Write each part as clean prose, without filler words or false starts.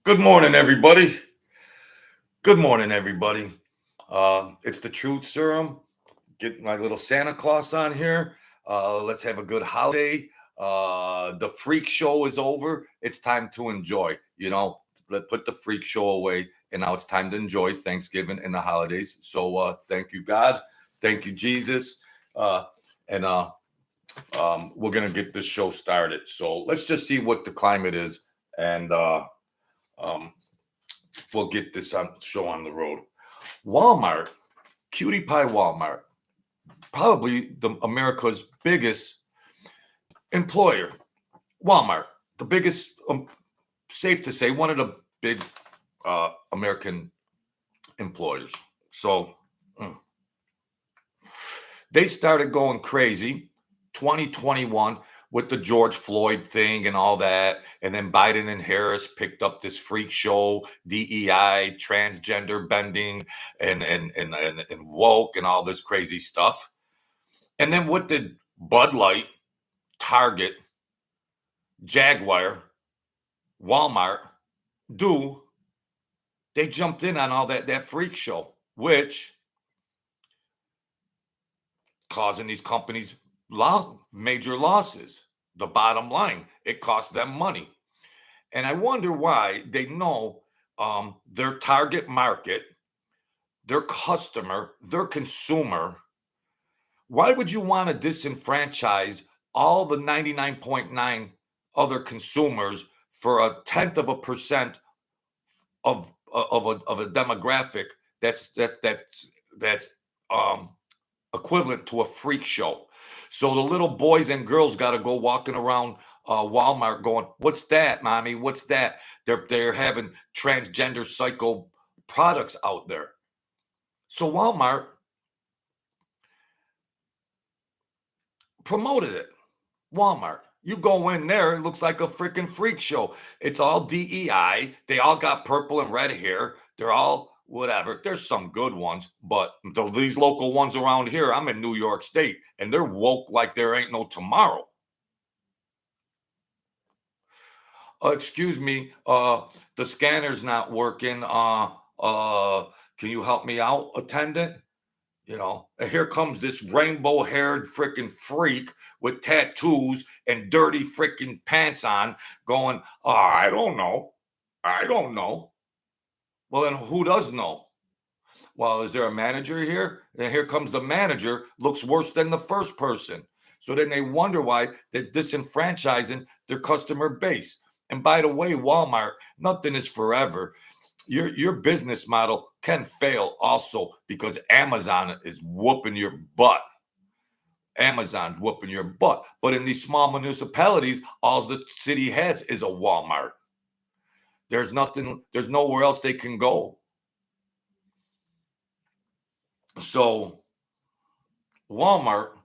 Good morning, everybody. Good morning, everybody. It's the Truth Serum. Get my little Santa Claus on here. Let's have a good holiday. The freak show is over. It's time to enjoy. Let put the freak show away, and now it's time to enjoy Thanksgiving and the holidays. So, thank you, God. Thank you, Jesus. Uh, and we're gonna get this show started. So let's just see what the climate is, and um, we'll get this show on the road. Walmart, Cutie Pie Walmart, probably the America's biggest employer. Walmart, the biggest, safe to say, one of the big American employers. So mm, they started going crazy 2021 with the George Floyd thing and all that. And then Biden and Harris picked up this freak show, DEI, transgender bending, and woke and all this crazy stuff. And then what did Bud Light, Target, Jaguar, Walmart do? They jumped in on all that freak show, which causing these companies major losses. The bottom line, it costs them money. And I wonder why they know their target market, their customer, their consumer. Why would you want to disenfranchise all the 99.9 other consumers for a tenth of a percent of a demographic that's um, equivalent to a freak show? So the little boys and girls got to go walking around Walmart going, "What's that, mommy? What's that?" They're having transgender psycho products out there. So Walmart promoted it. Walmart. You go in there, it looks like a freaking freak show. It's all DEI. They all got purple and red hair. They're all whatever. There's some good ones, but these local ones around here, I'm in New York State, and they're woke like there ain't no tomorrow. Excuse me, the scanner's not working. Can you help me out, attendant? And here comes this rainbow haired freaking freak with tattoos and dirty freaking pants on going, "Oh, I don't know. I don't know." Well, then who does know? Well, is there a manager here? And here comes the manager, looks worse than the first person. So then they wonder why they're disenfranchising their customer base. And by the way, Walmart, nothing is forever. Your business model can fail also because Amazon is whooping your butt. Amazon's whooping your butt. But in these small municipalities, all the city has is a Walmart. There's nothing, there's nowhere else they can go. So Walmart,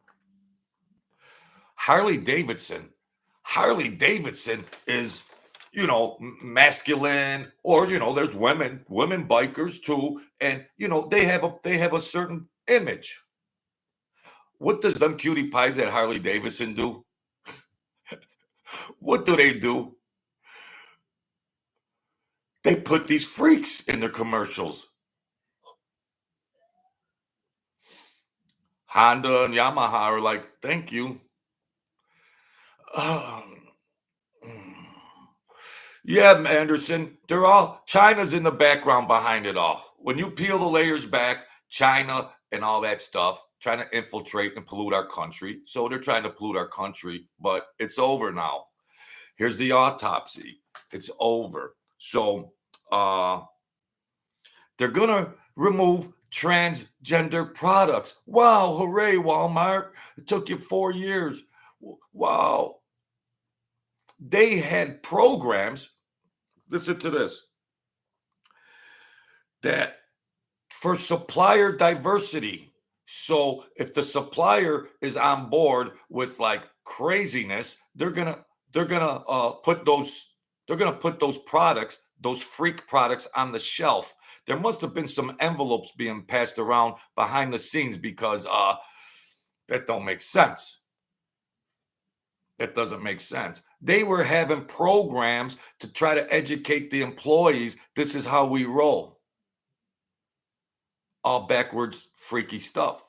Harley Davidson. Harley Davidson is, masculine, or there's women bikers too, and they have a certain image. What does them cutie pies at Harley Davidson do? What do they do? They put these freaks in their commercials. Honda and Yamaha are like, thank you. Um, yeah, Anderson, they're all, China's in the background behind it all. When you peel the layers back, China and all that stuff, trying to infiltrate and pollute our country. So they're trying to pollute our country, but it's over now. Here's the autopsy. It's over. So they're going to remove transgender products. Wow, hooray, Walmart. It took you 4 years. Wow. They had programs, listen to this, that for supplier diversity. So if the supplier is on board with like craziness, they're gonna put those products, those freak products, on the shelf. There must have been some envelopes being passed around behind the scenes because that don't make sense. That doesn't make sense. They were having programs to try to educate the employees. This is how we roll. All backwards, freaky stuff.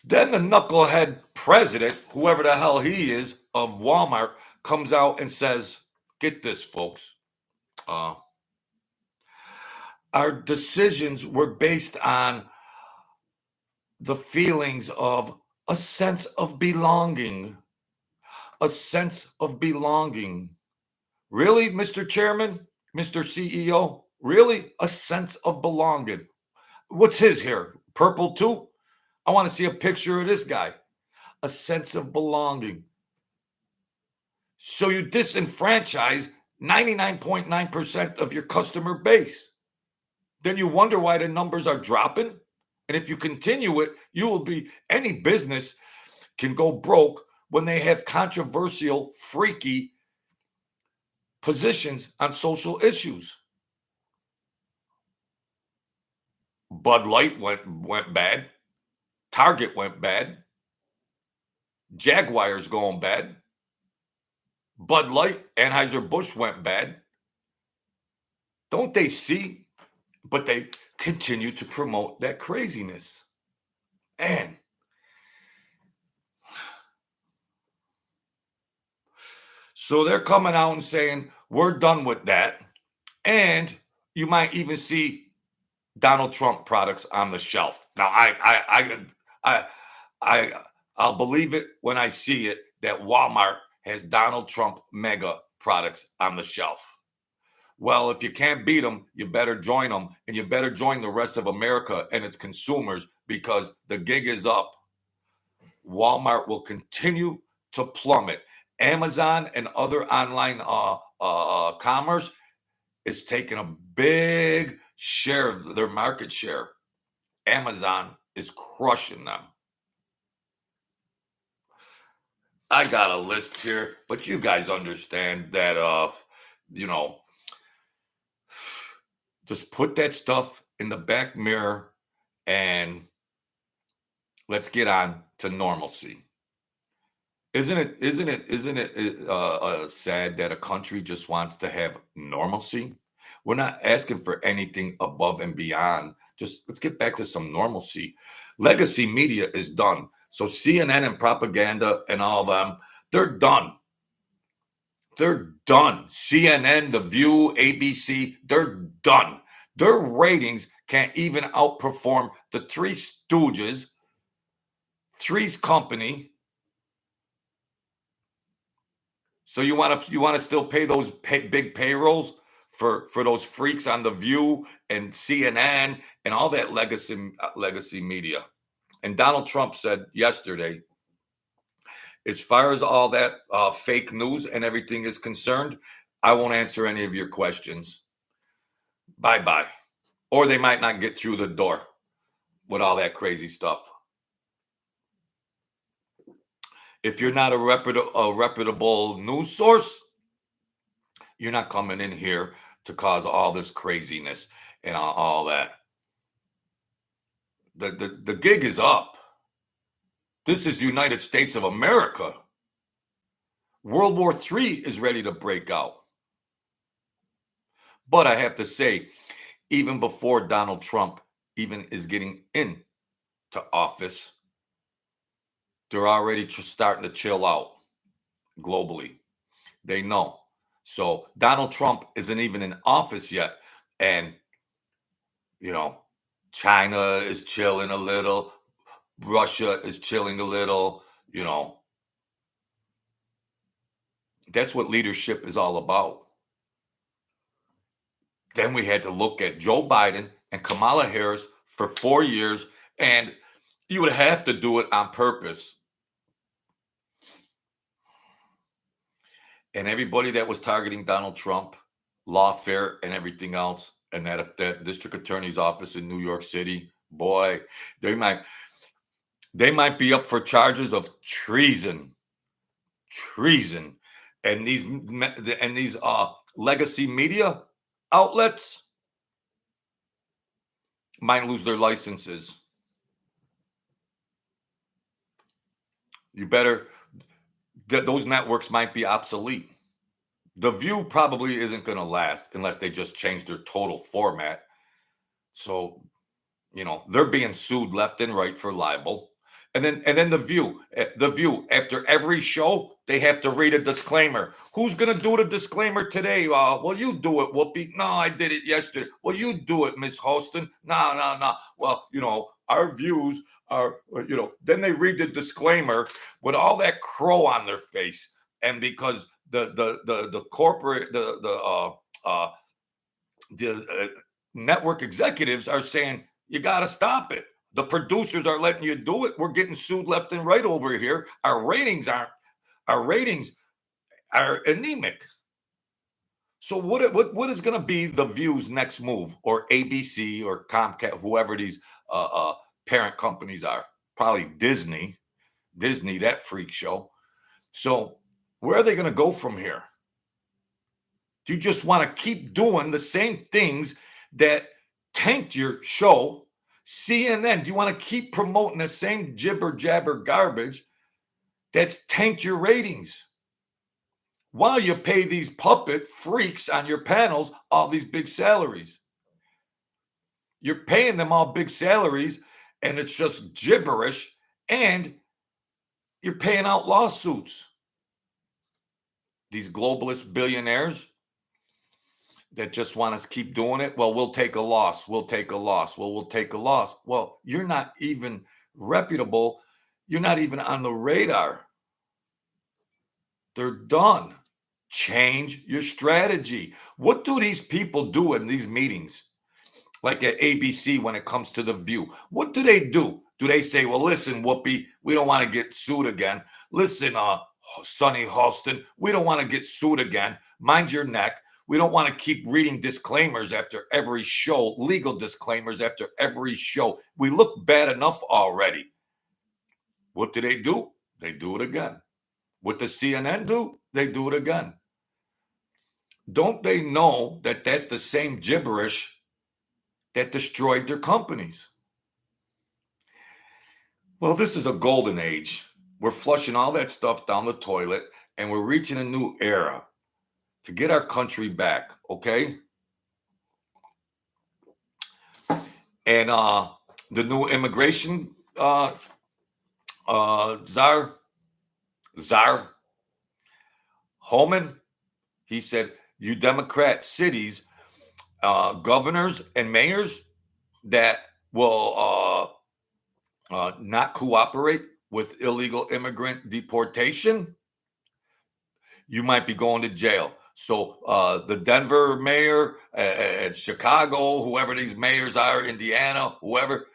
Then the knucklehead president, whoever the hell he is, of Walmart, comes out and says, get this, folks. Our decisions were based on the feelings of a sense of belonging. A sense of belonging. Really, Mr. Chairman, Mr. CEO? Really? A sense of belonging. What's his hair? Purple too? I want to see a picture of this guy. A sense of belonging. So you disenfranchise 99.9% of your customer base. Then you wonder why the numbers are dropping. And if you continue it, you will be, any business can go broke when they have controversial, freaky positions on social issues. Bud Light went bad. Target went bad. Jaguar's going bad. Bud Light, Anheuser-Busch went bad. Don't they see? But they continue to promote that craziness. And so they're coming out and saying, we're done with that. And you might even see Donald Trump products on the shelf. Now, I'll believe it when I see it that Walmart has Donald Trump mega products on the shelf. Well, if you can't beat them, you better join them, and you better join the rest of America and its consumers, because the gig is up. Walmart will continue to plummet. Amazon and other online commerce is taking a big share of their market share. Amazon is crushing them. I got a list here, but you guys understand that, just put that stuff in the back mirror and let's get on to normalcy. Isn't it sad that a country just wants to have normalcy? We're not asking for anything above and beyond. Just let's get back to some normalcy. Legacy media is done. So CNN and propaganda and all them, they're done. They're done. CNN, The View, ABC, they're done. Their ratings can't even outperform the Three Stooges, Three's Company. So you want to still pay those big payrolls for those freaks on The View and CNN and all that legacy media. And Donald Trump said yesterday, as far as all that fake news and everything is concerned, I won't answer any of your questions. Bye-bye. Or they might not get through the door with all that crazy stuff. If you're not a reputable news source, you're not coming in here to cause all this craziness and all that. The gig is up. This is the United States of America. World War III is ready to break out. But I have to say, even before Donald Trump even is getting into office, they're already starting to chill out globally. They know. So Donald Trump isn't even in office yet. And, China is chilling a little. Russia is chilling a little. That's what leadership is all about. Then we had to look at Joe Biden and Kamala Harris for 4 years, and you would have to do it on purpose. And everybody that was targeting Donald Trump, lawfare and everything else, and that district attorney's office in New York City, boy, they might be up for charges of treason. And these legacy media outlets might lose their licenses. You better, those networks might be obsolete. The View probably isn't going to last unless they just change their total format. So, they're being sued left and right for libel. And then the View after every show, they have to read a disclaimer. Who's going to do the disclaimer today? Well, you do it, Whoopi. No, I did it yesterday. Well, you do it, Miss Holston. No, no, no. Well, our views are, then they read the disclaimer with all that crow on their face. And because the corporate, the network executives are saying, you got to stop it. The producers are letting you do it. We're getting sued left and right over here. Our ratings are anemic. So what is going to be the View's next move, or ABC or Comcast, whoever these parent companies are? Probably Disney, that freak show. So where are they going to go from here? Do you just want to keep doing the same things that tanked your show? CNN, do you want to keep promoting the same jibber jabber garbage that's tanked your ratings? While you pay these puppet freaks on your panels all these big salaries. You're paying them all big salaries, and it's just gibberish, and you're paying out lawsuits. These globalist billionaires that just want us to keep doing it. Well, we'll take a loss. We'll take a loss. Well, we'll take a loss. Well, you're not even reputable. You're not even on the radar. They're done. Change your strategy. What do these people do in these meetings? Like at ABC when it comes to the View. What do they do? Do they say, well, listen, Whoopi, we don't want to get sued again. Listen, Sonny Halston, we don't want to get sued again. Mind your neck. We don't want to keep reading disclaimers after every show, legal disclaimers after every show. We look bad enough already. What do? They do it again. What does CNN do? They do it again. Don't they know that that's the same gibberish that destroyed their companies? Well, this is a golden age. We're flushing all that stuff down the toilet, and we're reaching a new era to get our country back, okay? And the new immigration czar Holman, he said, you Democrat cities, governors and mayors that will not cooperate with illegal immigrant deportation, you might be going to jail. So the Denver mayor, Chicago, whoever these mayors are, Indiana, whoever,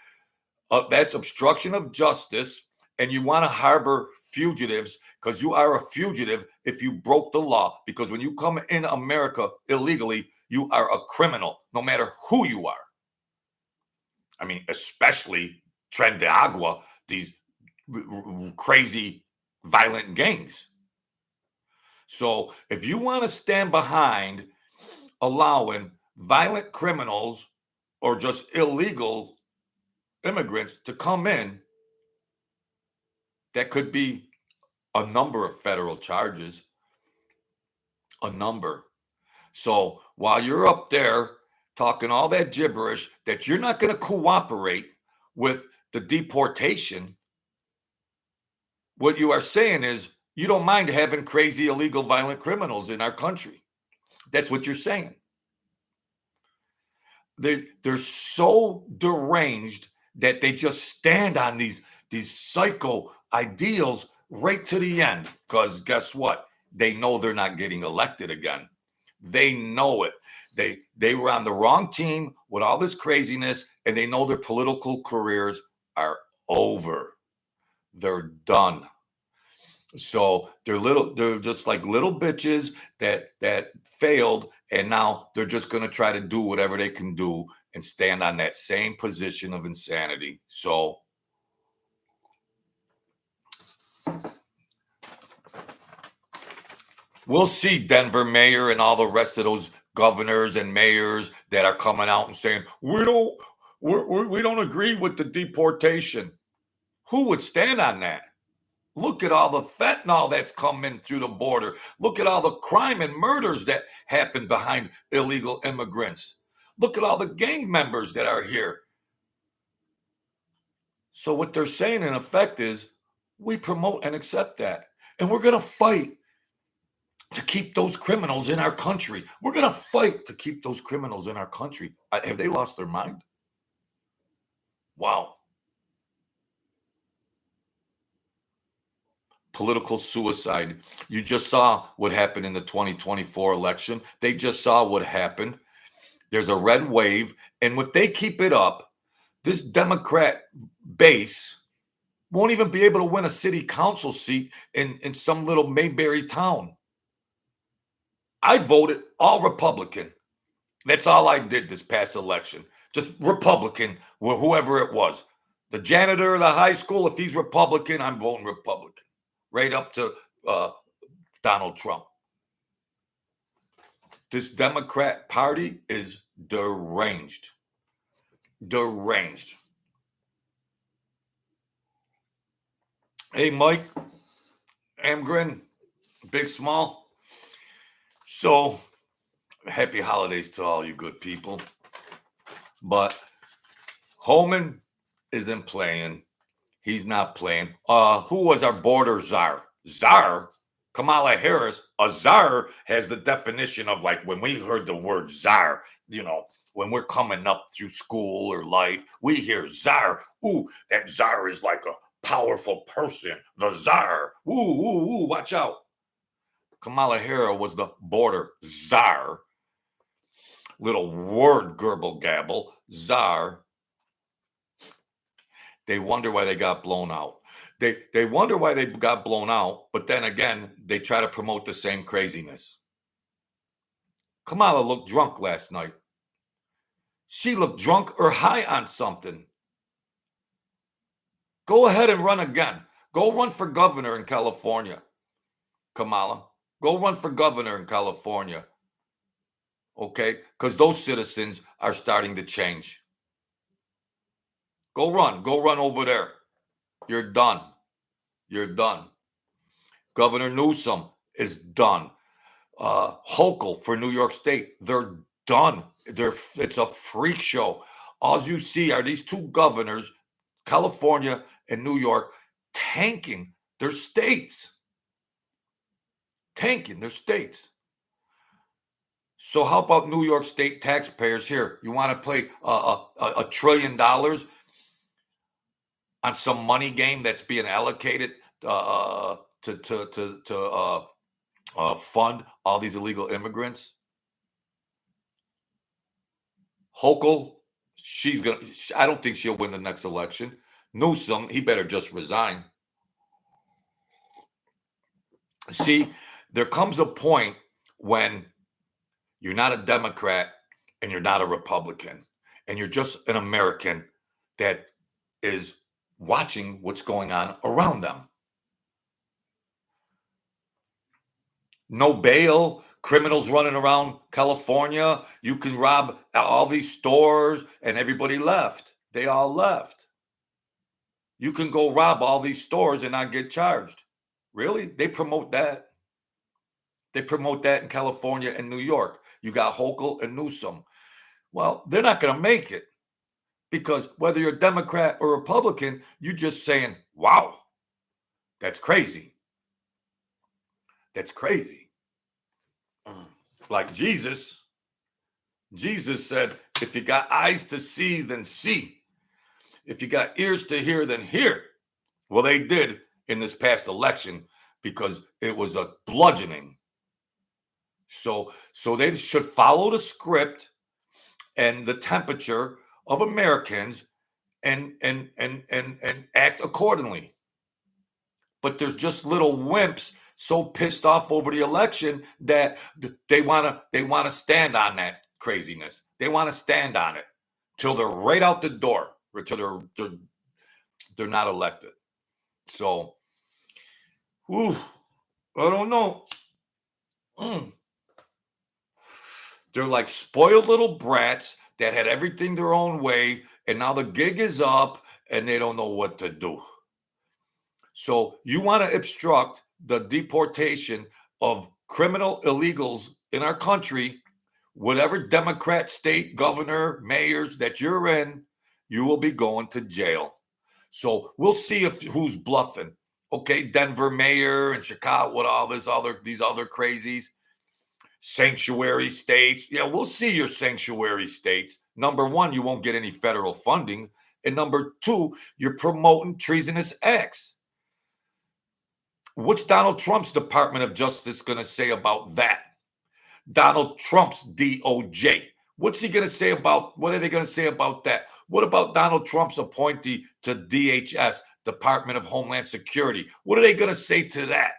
that's obstruction of justice. And you want to harbor fugitives because you are a fugitive if you broke the law. Because when you come in America illegally, you are a criminal, no matter who you are. I mean, especially Tren de Agua, these crazy, violent gangs. So if you want to stand behind allowing violent criminals or just illegal immigrants to come in, that could be a number of federal charges, a number. So while you're up there talking all that gibberish that you're not going to cooperate with the deportation, what you are saying is you don't mind having crazy, illegal, violent criminals in our country. That's what you're saying. They're so deranged that they just stand on these psycho ideals right to the end. Because guess what? They know they're not getting elected again. They know it. They were on the wrong team with all this craziness, and they know their political careers are over. They're done. So they're just like little bitches that failed, and now they're just going to try to do whatever they can do and stand on that same position of insanity. So we'll see Denver mayor and all the rest of those governors and mayors that are coming out and saying we don't agree with the deportation. Who would stand on that? Look at all the fentanyl that's come in through the border. Look at all the crime and murders that happen behind illegal immigrants. Look at all the gang members that are here. So what they're saying in effect is we promote and accept that. And we're going to fight to keep those criminals in our country. We're going to fight to keep those criminals in our country. Have they lost their mind? Wow. Political suicide. You just saw what happened in the 2024 election. They just saw what happened. There's a red wave. And if they keep it up, this Democrat base won't even be able to win a city council seat in some little Mayberry town. I voted all Republican. That's all I did this past election. Just Republican, whoever it was. The janitor of the high school, if he's Republican, I'm voting Republican. Right up to Donald Trump. This Democrat Party is deranged. Deranged. Hey, Mike, Amgren, Big Small. So, happy holidays to all you good people. But Holman isn't playing. He's not playing. Who was our border czar? Czar? Kamala Harris. A czar has the definition of, like, when we heard the word czar, you know, when we're coming up through school or life, we hear czar. Ooh, that czar is like a powerful person. The czar. Ooh, watch out. Kamala Harris was the border czar. Little word gerbil gabble. Czar. They wonder why they got blown out. They wonder why they got blown out, but then again, they try to promote the same craziness. Kamala looked drunk last night. She looked drunk or high on something. Go ahead and run again. Go run for governor in California, Kamala. Go run for governor in California. Okay? Because those citizens are starting to change. Go run over there. You're done. You're done. Governor Newsom is done. Hochul for New York State, they're done. It's a freak show. All you see are these two governors, California and New York, tanking their states. Tanking their states. So how about New York State taxpayers here? You want to play $1 trillion on some money game that's being allocated to fund all these illegal immigrants? Hochul, I don't think she'll win the next election. Newsom, he better just resign. See, there comes a point when you're not a Democrat and you're not a Republican, and you're just an American that is watching what's going on around them. No bail, criminals running around California. You can rob all these stores, and everybody left. They all left. You can go rob all these stores and not get charged. Really? They promote that. They promote that in California and New York. You got Hochul and Newsom. Well, they're not going to make it, because whether you're Democrat or Republican, you're just saying, wow, that's crazy. That's crazy. Like Jesus said, if you got eyes to see, then see. If you got ears to hear, then hear. Well, they did in this past election, because it was a bludgeoning. So they should follow the script and the temperature of Americans and act accordingly. But there's just little wimps so pissed off over the election that they want to stand on that craziness. They want to stand on it till they're right out the door, or till they're not elected. So, I don't know. They're like spoiled little brats that had everything their own way, and now the gig is up and they don't know what to do. So you want to obstruct the deportation of criminal illegals in our country, whatever Democrat state governor, mayors that you're in, you will be going to jail. So we'll see if who's bluffing. Okay, Denver mayor and Chicago, what all these other crazies, sanctuary states. Yeah, we'll see your sanctuary states. Number one, you won't get any federal funding, and number two, you're promoting treasonous acts. What's Donald Trump's Department of Justice going to say about that? Donald Trump's DOJ. What's he going to say about, what are they going to say about that? What about Donald Trump's appointee to DHS, Department of Homeland Security? What are they going to say to that?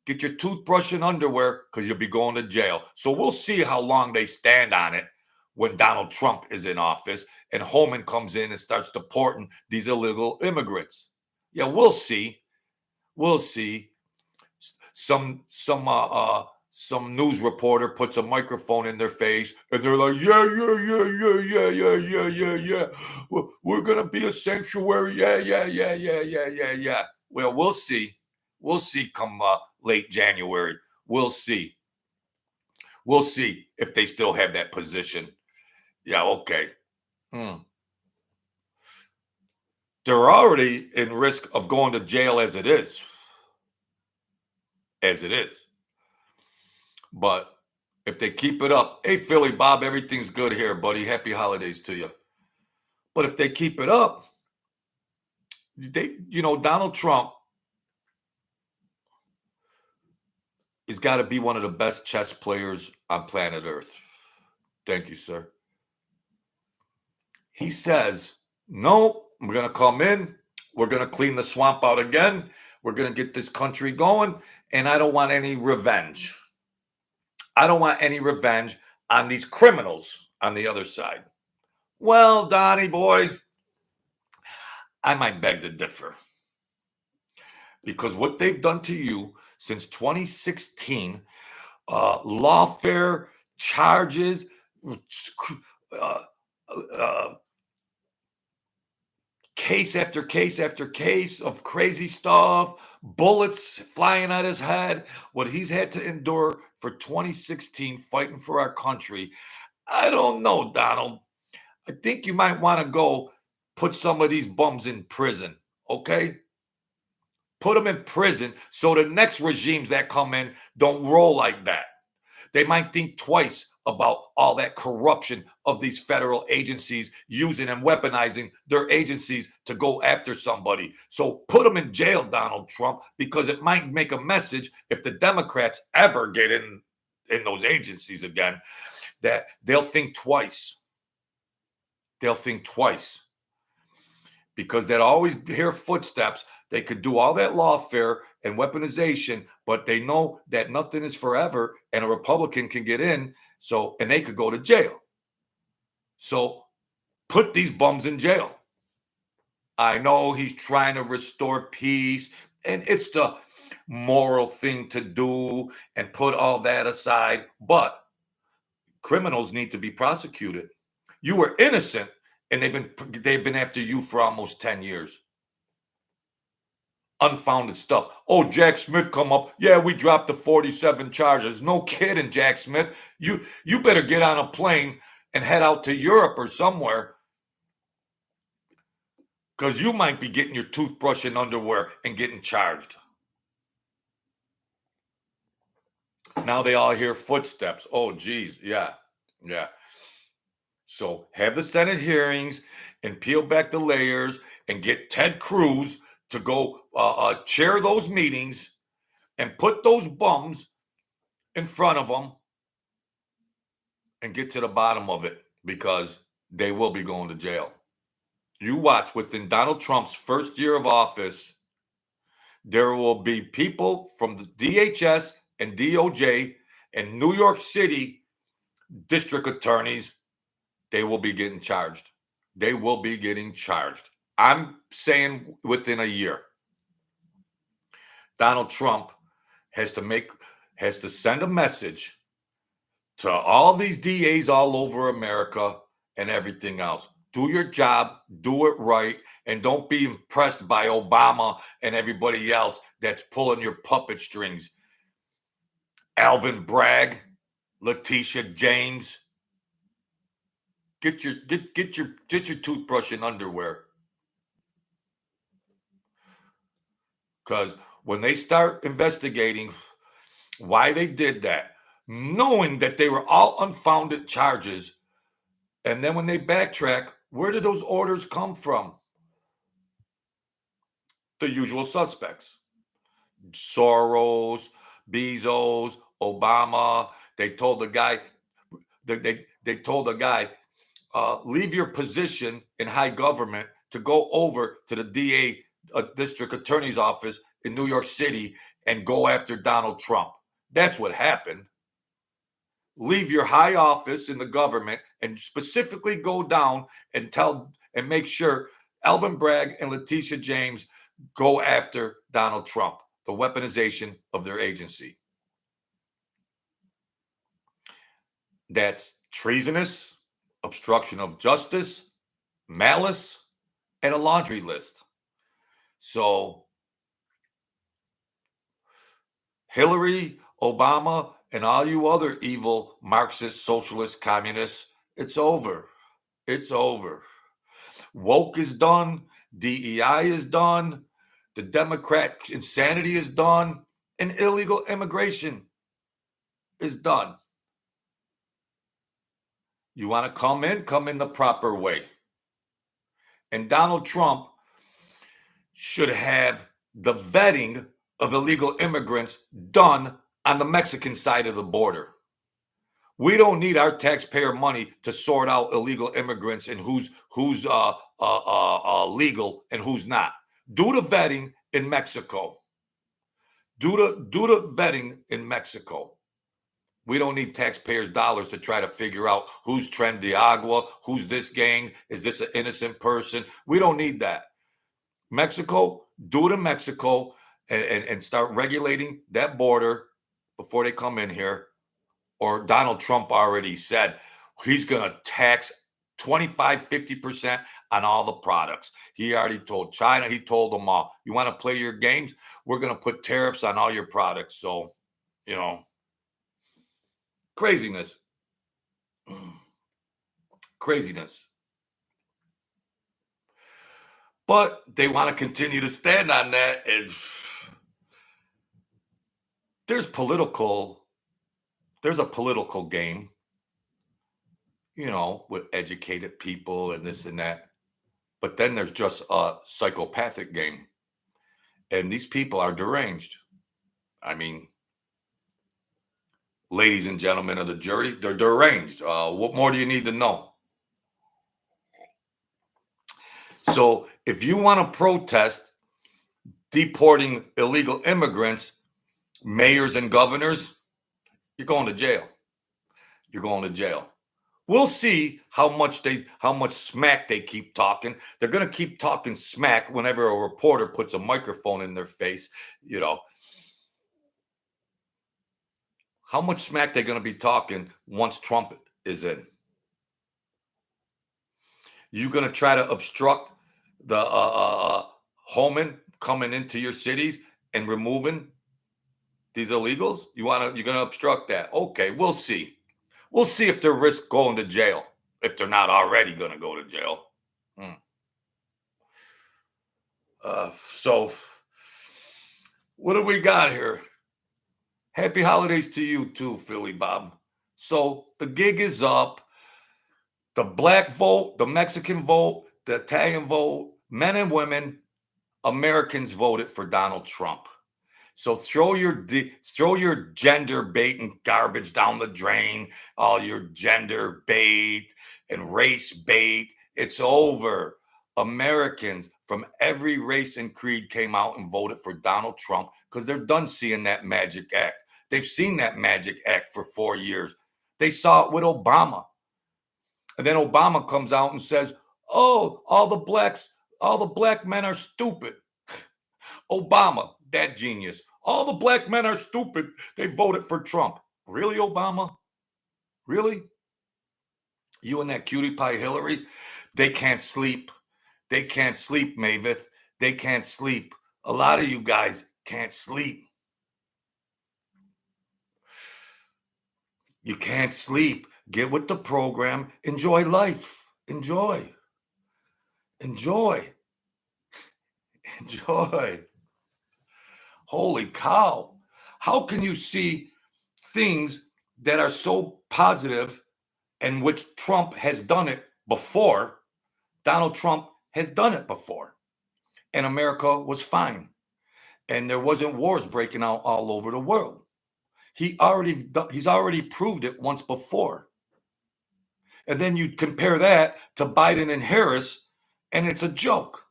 Get your toothbrush and underwear because you'll be going to jail. So we'll see how long they stand on it when Donald Trump is in office and Holman comes in and starts deporting these illegal immigrants. Yeah, we'll see. We'll see. Some news reporter puts a microphone in their face and they're like, yeah. We're going to be a sanctuary. Yeah. Well, we'll see. We'll see come late January. We'll see. We'll see if they still have that position. Yeah, okay. They're already in risk of going to jail as it is. But if they keep it up, hey, Philly Bob, everything's good here, buddy. Happy holidays to you. But if they keep it up, Donald Trump has got to be one of the best chess players on planet Earth. Thank you, sir. He says, no, we're going to come in. We're going to clean the swamp out again. We're going to get this country going. And I don't want any revenge. I don't want any revenge on these criminals on the other side. Well, Donnie boy, I might beg to differ. Because what they've done to you since 2016, lawfare charges, case after case after case of crazy stuff, bullets flying at his head, what he's had to endure for 2016 fighting for our country. I don't know, Donald. I think you might want to go put some of these bums in prison, okay? Put them in prison so the next regimes that come in don't roll like that. They might think twice about all that corruption of these federal agencies using and weaponizing their agencies to go after somebody. So put them in jail, Donald Trump, because it might make a message if the Democrats ever get in those agencies again, that they'll think twice. They'll think twice. Because they'll always hear footsteps. They could do all that lawfare and weaponization, but they know that nothing is forever and a Republican can get in, and they could go to jail. So put these bums in jail. I know he's trying to restore peace, and it's the moral thing to do and put all that aside, but criminals need to be prosecuted. You were innocent, and they've been after you for almost 10 years. Unfounded stuff. Oh, Jack Smith come up. Yeah, we dropped the 47 charges. No kidding, Jack Smith. You better get on a plane and head out to Europe or somewhere, because you might be getting your toothbrush and underwear and getting charged. Now they all hear footsteps. Oh, geez. Yeah. So have the Senate hearings and peel back the layers and get Ted Cruz to go chair those meetings and put those bums in front of them and get to the bottom of it, because they will be going to jail. You watch, within Donald Trump's first year of office, there will be people from the DHS and DOJ and New York City district attorneys. They will be getting charged. They will be getting charged. I'm saying within a year. Donald Trump has to send a message to all these DAs all over America and everything else. Do your job, do it right, and don't be impressed by Obama and everybody else that's pulling your puppet strings. Alvin Bragg, Letitia James, get your toothbrush and underwear. Because when they start investigating why they did that, knowing that they were all unfounded charges, and then when they backtrack, where did those orders come from? The usual suspects. Soros, Bezos, Obama. They told the guy, they told the guy, leave your position in high government to go over to the DA, district attorney's office in New York City and go after Donald Trump. That's what happened. Leave your high office in the government and specifically go down and tell and make sure Alvin Bragg and Letitia James go after Donald Trump, the weaponization of their agency. That's treasonous, obstruction of justice, malice, and a laundry list. So Hillary, Obama, and all you other evil Marxist, socialist, communists, it's over. It's over. Woke is done. DEI is done. The Democrat insanity is done. And illegal immigration is done. You want to come in the proper way. And Donald Trump should have the vetting of illegal immigrants done on the Mexican side of the border. We don't need our taxpayer money to sort out illegal immigrants and who's legal and who's not. Do the vetting in Mexico. Do the vetting in Mexico. We don't need taxpayers' dollars to try to figure out who's Tren de Agua, who's this gang, is this an innocent person? We don't need that. Mexico, do it in Mexico and start regulating that border before they come in here. Or Donald Trump already said he's going to tax 25, 50% on all the products. He already told China, he told them all, you want to play your games? We're going to put tariffs on all your products. So, craziness. Craziness. But they want to continue to stand on that. And there's a political game, with educated people and this and that. But then there's just a psychopathic game. And these people are deranged. I mean, ladies and gentlemen of the jury, they're deranged. What more do you need to know? So if you want to protest deporting illegal immigrants, mayors and governors, you're going to jail. You're going to jail. We'll see how much smack they keep talking. They're going to keep talking smack whenever a reporter puts a microphone in their face. How much smack they're going to be talking once Trump is in. You're going to try to obstruct the homemen coming into your cities and removing these illegals? You're going to obstruct that. Okay, we'll see. We'll see if they risk going to jail, if they're not already going to go to jail. So what do we got here? Happy holidays to you too, Philly Bob. So the gig is up. The black vote, the Mexican vote, the Italian vote, men and women, Americans voted for Donald Trump. So throw your gender bait and garbage down the drain, all your gender bait and race bait. It's over. Americans from every race and creed came out and voted for Donald Trump because they're done seeing that magic act. They've seen that magic act for 4 years. They saw it with Obama. And then Obama comes out and says, oh, all the black men are stupid. Obama, that genius. All the black men are stupid. They voted for Trump. Really, Obama? Really? You and that cutie pie Hillary? They can't sleep. They can't sleep, Mavith. They can't sleep. A lot of you guys can't sleep. You can't sleep. Get with the program. Enjoy life. Enjoy. Enjoy. Enjoy. Holy cow. How can you see things that are so positive and which Trump has done it before? Donald Trump has done it before. And America was fine. And there wasn't wars breaking out all over the world. He's already proved it once before. And then you compare that to Biden and Harris, and it's a joke.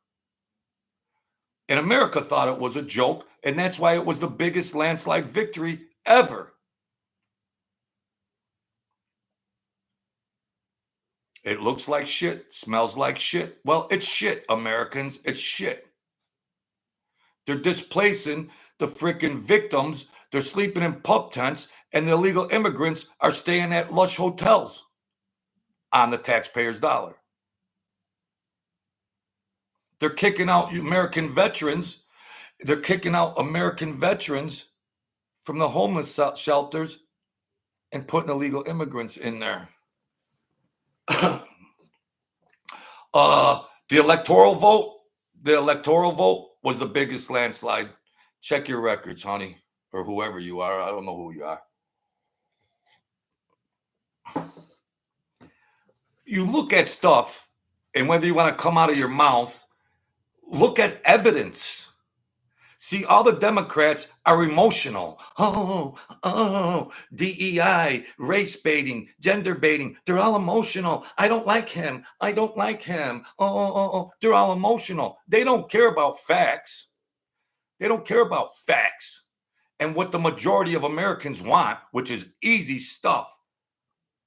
And America thought it was a joke, and that's why it was the biggest landslide victory ever. It looks like shit, smells like shit. Well, it's shit, Americans. It's shit. They're displacing the freaking victims. They're sleeping in pup tents, and the illegal immigrants are staying at lush hotels on the taxpayer's dollar. They're kicking out American veterans. They're kicking out American veterans from the homeless shelters and putting illegal immigrants in there. The electoral vote was the biggest landslide. Check your records, honey, or whoever you are. I don't know who you are. You look at stuff, and whether you want to come out of your mouth, look at evidence. See, all the Democrats are emotional. Oh, DEI, race baiting, gender baiting. They're all emotional. I don't like him. I don't like him. Oh. They're all emotional. They don't care about facts. They don't care about facts. And what the majority of Americans want, which is easy stuff.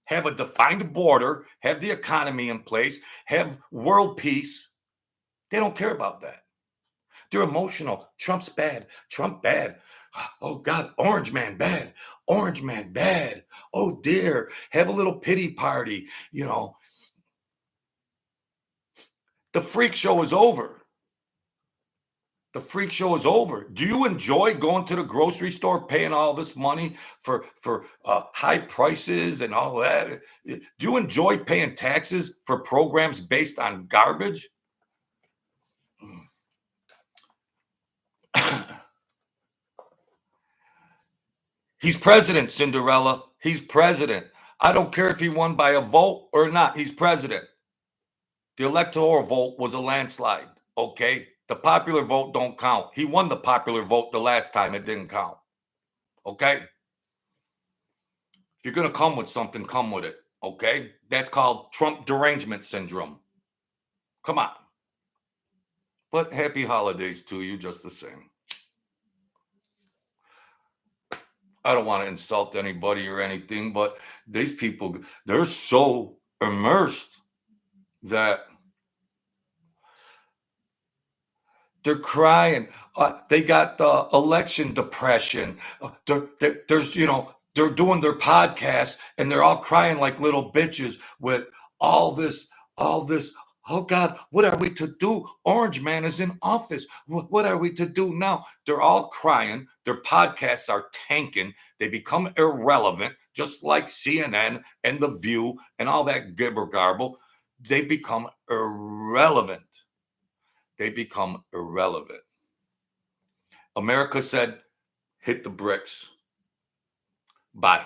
Have a defined border, have the economy in place, have world peace. They don't care about that. They're emotional. Trump's bad. Trump bad. Oh, God, Orange Man bad. Orange Man bad. Oh, dear. Have a little pity party. You know, the freak show is over. The freak show is over. Do you enjoy going to the grocery store, paying all this money for high prices and all that? Do you enjoy paying taxes for programs based on garbage? He's president, Cinderella. He's president. I don't care if he won by a vote or not. He's president. The electoral vote was a landslide, okay? The popular vote don't count. He won the popular vote the last time. It didn't count, okay? If you're going to come with something, come with it, okay? That's called Trump derangement syndrome. Come on. But happy holidays to you just the same. I don't want to insult anybody or anything, but these people, they're so immersed that they're crying. They got election depression. There's, they're doing their podcast and they're all crying like little bitches with all this. Oh God, what are we to do? Orange Man is in office. What are we to do now? They're all crying. Their podcasts are tanking. They become irrelevant, just like CNN and The View and all that gibber garble. They become irrelevant. They become irrelevant. America said, hit the bricks. Bye.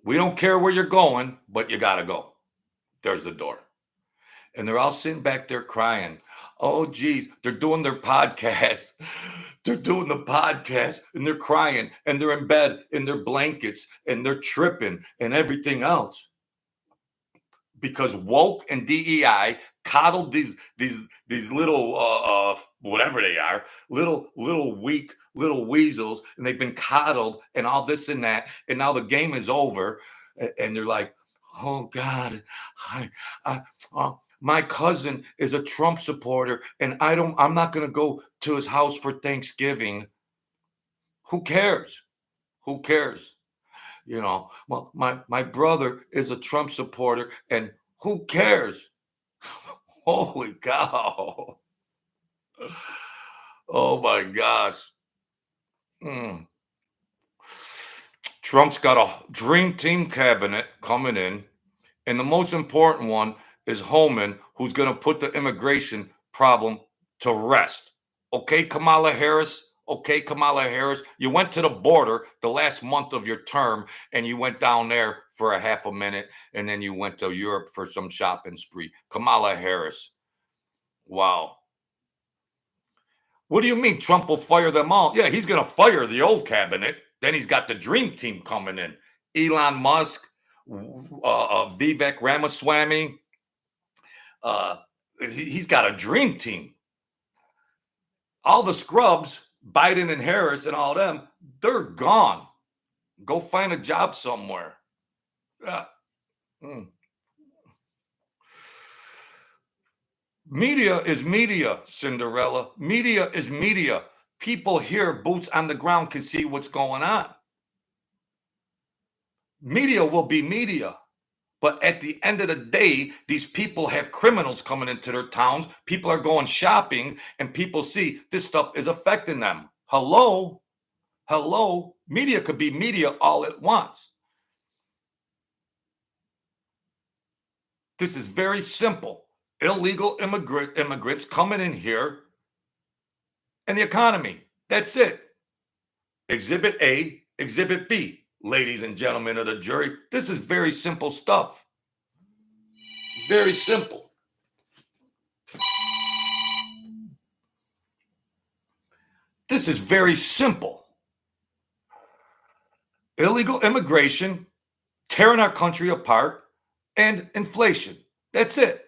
We don't care where you're going, but you got to go. There's the door. And they're all sitting back there crying. Oh, geez, they're doing their podcast. They're doing the podcast and they're crying and they're in bed in their blankets and they're tripping and everything else. Because woke and DEI coddled these little whatever they are, little weak little weasels, and they've been coddled and all this and that, and now the game is over, and they're like, oh God, my cousin is a Trump supporter, and I'm not gonna go to his house for Thanksgiving. Who cares? Who cares? Well, my brother is a Trump supporter, and who cares? Holy cow. Oh my gosh. Mm. Trump's got a dream team cabinet coming in. And the most important one is Holman, who's going to put the immigration problem to rest. Okay, Kamala Harris. Okay, Kamala Harris. You went to the border the last month of your term and you went down there for a half a minute and then you went to Europe for some shopping spree. Kamala Harris. Wow. What do you mean Trump will fire them all? Yeah, he's going to fire the old cabinet. Then he's got the dream team coming in. Elon Musk, Vivek Ramaswamy. Uh, he's got a dream team. All the scrubs, Biden and Harris and all them, they're gone. Go find a job somewhere. Mm. Media is media, Cinderella. Media is media. People here, boots on the ground, can see what's going on. Media will be media. But at the end of the day, these people have criminals coming into their towns. People are going shopping and people see this stuff is affecting them. Hello? Hello? Media could be media all at once. This is very simple. Illegal immigrants coming in here and the economy. That's it. Exhibit A, Exhibit B. Ladies and gentlemen of the jury, this is very simple stuff. Very simple. This is very simple. Illegal immigration, tearing our country apart, and inflation. That's it.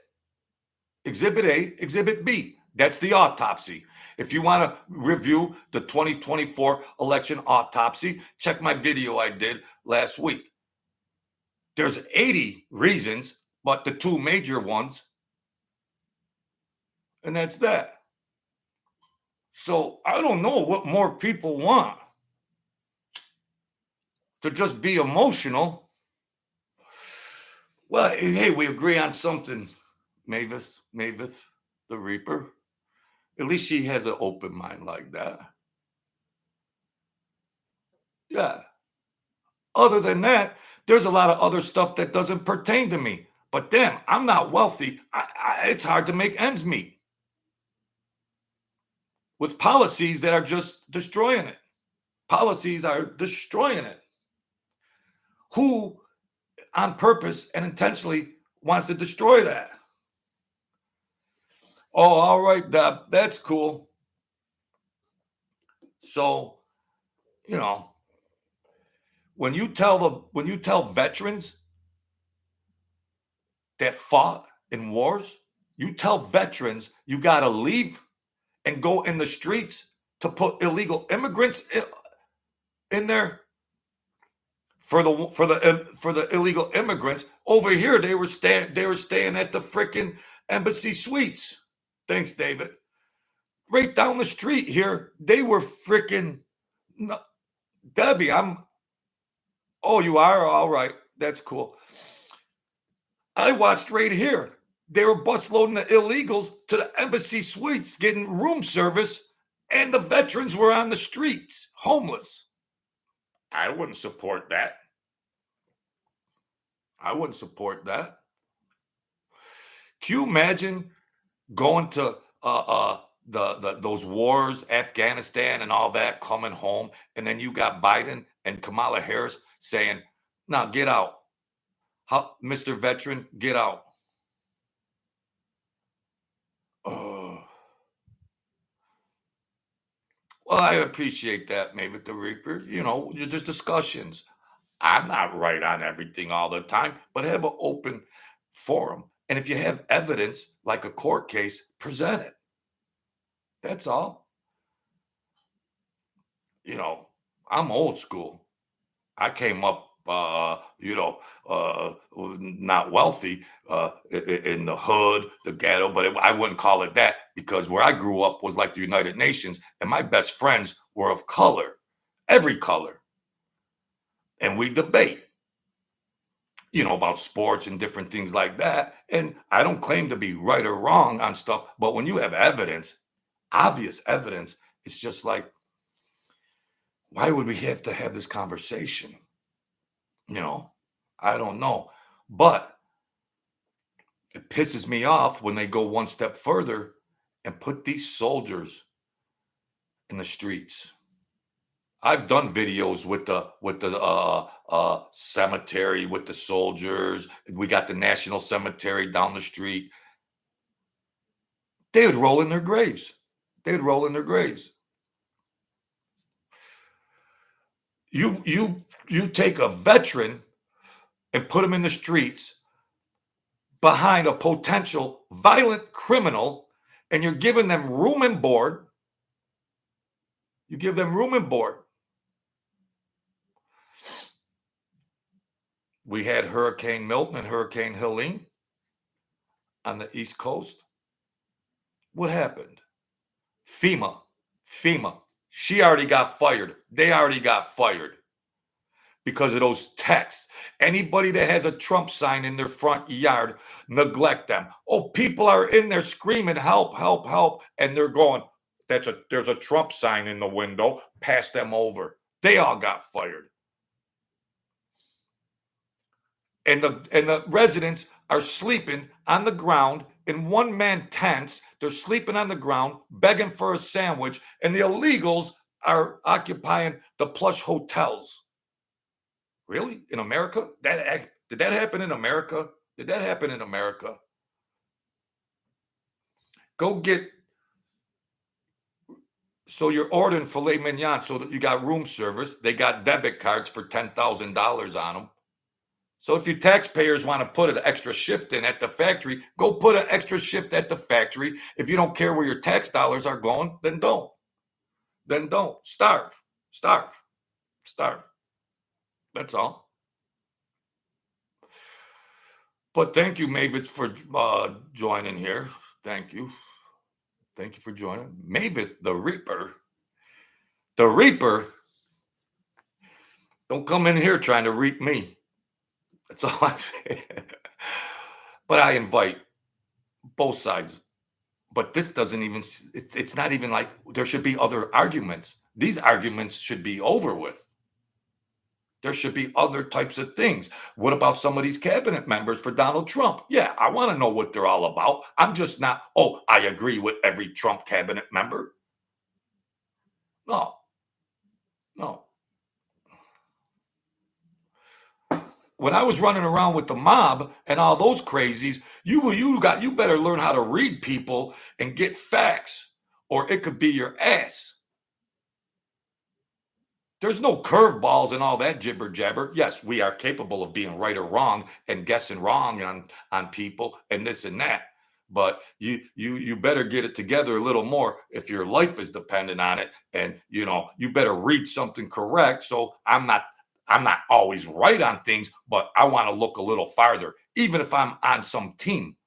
Exhibit A, Exhibit B. That's the autopsy. If you want to review the 2024 election autopsy, check my video I did last week. There's 80 reasons, but the two major ones, and that's that. So I don't know what more people want. To just be emotional. Well, hey, we agree on something, Mavis, the Reaper. At least she has an open mind like that. Yeah. Other than that, there's a lot of other stuff that doesn't pertain to me. But damn, I'm not wealthy. It's hard to make ends meet with policies that are just destroying it. Policies are destroying it. Who, on purpose and intentionally, wants to destroy that? Oh, all right, Deb, that's cool. So, you know, when you tell veterans that fought in wars, you tell veterans you got to leave and go in the streets to put illegal immigrants in there for the illegal immigrants. Over here they were staying at the freaking embassy suites. Thanks, David. Right down the street here, they were freaking Debbie, oh, you are? All right. That's cool. I watched right here. They were busloading the illegals to the embassy suites, getting room service, and the veterans were on the streets, homeless. I wouldn't support that. I wouldn't support that. Can you imagine going to those wars, Afghanistan and all that, coming home, and then you got Biden and Kamala Harris saying, "Now get out, Mr. Veteran, get out." Oh. Well, I appreciate that, Mavis the Reaper. You know, you're just discussions. I'm not right on everything all the time, but have an open forum. And if you have evidence, like a court case, present it. That's all. You know, I'm old school. I came up, not wealthy in the hood, the ghetto, but I wouldn't call it that because where I grew up was like the United Nations, and my best friends were of color, every color. And we debate. about sports and different things like that. And I don't claim to be right or wrong on stuff, but when you have evidence, obvious evidence, it's just like, why would we have to have this conversation? You know, I don't know. But it pisses me off when they go one step further and put these soldiers in the streets. I've done videos with the cemetery with the soldiers. We got the national cemetery down the street. They would roll in their graves. They would roll in their graves. You take a veteran and put him in the streets behind a potential violent criminal, and you're giving them room and board. You give them room and board. We had Hurricane Milton and Hurricane Helene on the East Coast. What happened? FEMA. She already got fired. They already got fired because of those texts. Anybody that has a Trump sign in their front yard, neglect them. Oh, people are in there screaming, help, help, help. And they're going, there's a Trump sign in the window. Pass them over. They all got fired. And the residents are sleeping on the ground in one-man tents. They're sleeping on the ground, begging for a sandwich, and the illegals are occupying the plush hotels. Really? In America? Did that happen in America? Did that happen in America? Go get, so you're ordering filet mignon, so that you got room service. They got debit cards for $10,000 on them. So if you taxpayers want to put an extra shift in at the factory, go put an extra shift at the factory. If you don't care where your tax dollars are going, then don't. Then don't. Starve. That's all. But thank you, Mavis, for joining here. Thank you. Thank you for joining. Mavis, the Reaper. The Reaper. Don't come in here trying to reap me. That's all I'm saying. But I invite both sides. But this doesn't even, it's not even like there should be other arguments. These arguments should be over with. There should be other types of things. What about some of these cabinet members for Donald Trump? Yeah, I want to know what they're all about. I'm just not, oh, I agree with every Trump cabinet member. No. When I was running around with the mob and all those crazies, you better learn how to read people and get facts, or it could be your ass. There's no curveballs and all that jibber jabber. Yes, we are capable of being right or wrong and guessing wrong on people and this and that. But you better get it together a little more if your life is dependent on it. And you better read something correct. So I'm not always right on things, but I want to look a little farther, even if I'm on some team,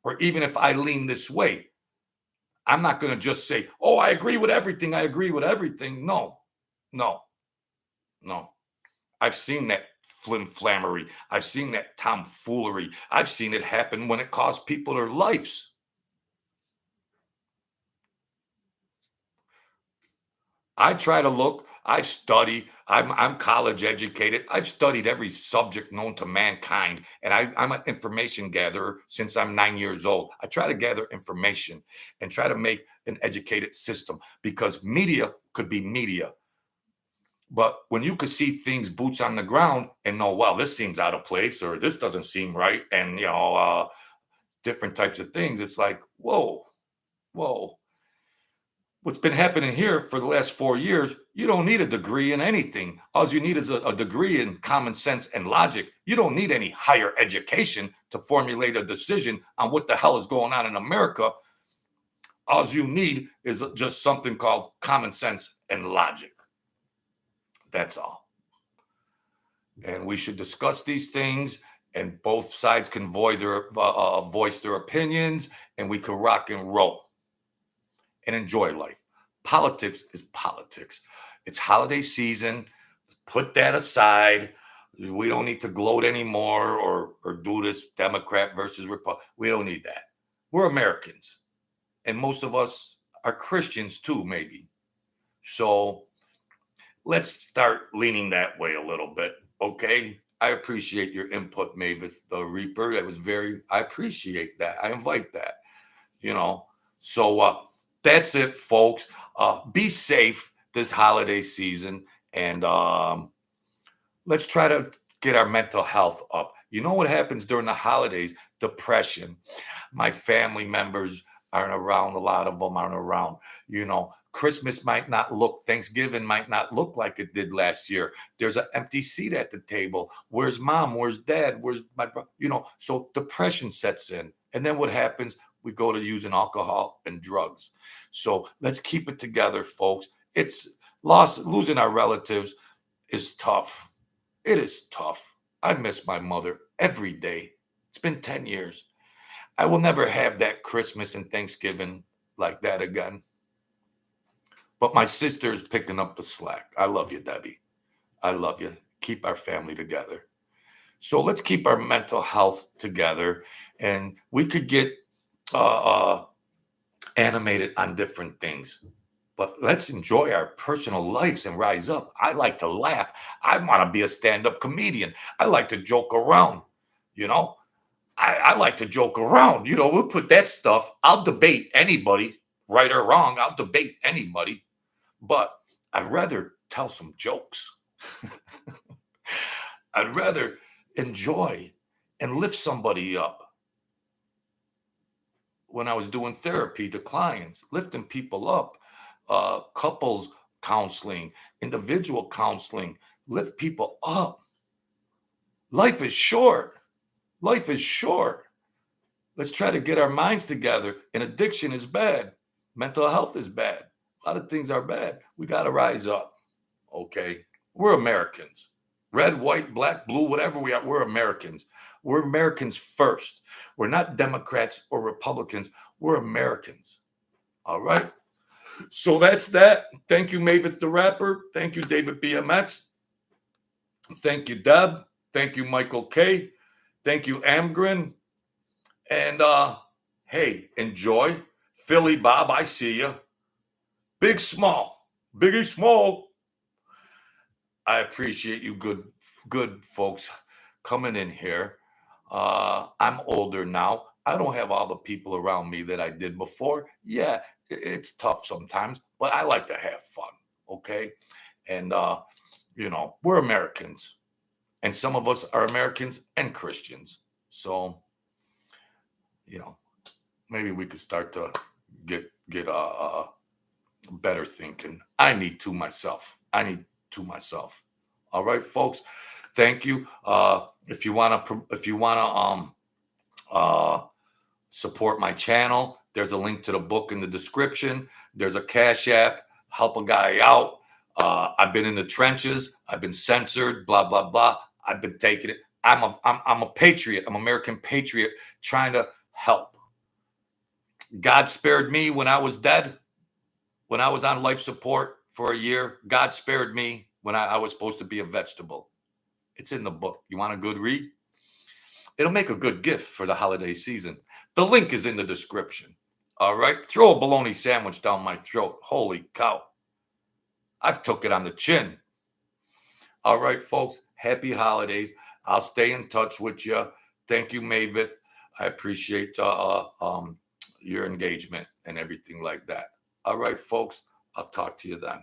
or even if I lean this way. I'm not going to just say, oh, I agree with everything. No. I've seen that flimflammery. I've seen that tomfoolery. I've seen it happen when it cost people their lives. I try to look, I study, I'm college educated. I've studied every subject known to mankind, and I'm an information gatherer since I'm 9 years old. I try to gather information and try to make an educated system, because media could be media. But when you could see things boots on the ground and know, well, this seems out of place, or this doesn't seem right, and different types of things, it's like, whoa. What's been happening here for the last 4 years, you don't need a degree in anything. All you need is a degree in common sense and logic. You don't need any higher education to formulate a decision on what the hell is going on in America. All you need is just something called common sense and logic. That's all. And we should discuss these things, and both sides can voice their opinions, and we can rock and roll and enjoy life. Politics is politics. It's holiday season. Put that aside. We don't need to gloat anymore or do this Democrat versus Republican. We don't need that. We're Americans, and most of us are Christians too, maybe. So let's start leaning that way a little bit, okay? I appreciate your input, Mavis the Reaper. That was I appreciate that. I invite that, you know. So that's it, folks. Be safe this holiday season, and let's try to get our mental health up. You know what happens during the holidays? Depression. My family members aren't around. A lot of them aren't around. Christmas might not look, Thanksgiving might not look like it did last year. There's an empty seat at the table. Where's mom? Where's dad? Where's my brother? So depression sets in. And then what happens? We go to using alcohol and drugs. So let's keep it together, folks. Losing our relatives is tough. It is tough. I miss my mother every day. It's been 10 years. I will never have that Christmas and Thanksgiving like that again. But my sister is picking up the slack. I love you, Debbie. I love you. Keep our family together. So let's keep our mental health together, and we could get animated on different things. But let's enjoy our personal lives and rise up. I like to laugh. I want to be a stand-up comedian. I like to joke around. I like to joke around. We'll put that stuff. I'll debate anybody, right or wrong. I'll debate anybody. But I'd rather tell some jokes. I'd rather enjoy and lift somebody up. When I was doing therapy to clients, lifting people up, couples counseling, individual counseling, lift people up. Life is short. Life is short. Let's try to get our minds together. And addiction is bad. Mental health is bad. A lot of things are bad. We got to rise up. Okay. We're Americans. Red, white, black, blue, whatever we are, we're Americans. We're Americans first. We're not Democrats or Republicans. We're Americans. All right. So that's that. Thank you, Mavis the Rapper. Thank you, David BMX. Thank you, Deb. Thank you, Michael K. Thank you, Amgren. And hey, enjoy. Philly Bob, I see you. Big Small. Biggie Small. I appreciate you good folks coming in here. I'm older now. I don't have all the people around me that I did before. Yeah, it's tough sometimes, but I like to have fun. Okay. And, we're Americans, and some of us are Americans and Christians. So, maybe we could start to get better thinking. I need to myself. All right, folks. Thank you. If you want to support my channel, there's a link to the book in the description. There's a Cash App. Help a guy out. I've been in the trenches. I've been censored. Blah blah blah. I've been taking it. I'm a patriot. I'm an American patriot trying to help. God spared me when I was dead. When I was on life support for a year, God spared me when I was supposed to be a vegetable. It's in the book. You want a good read? It'll make a good gift for the holiday season. The link is in the description. All right? Throw a bologna sandwich down my throat. Holy cow. I've took it on the chin. All right, folks. Happy holidays. I'll stay in touch with you. Thank you, Mavis. I appreciate your engagement and everything like that. All right, folks. I'll talk to you then.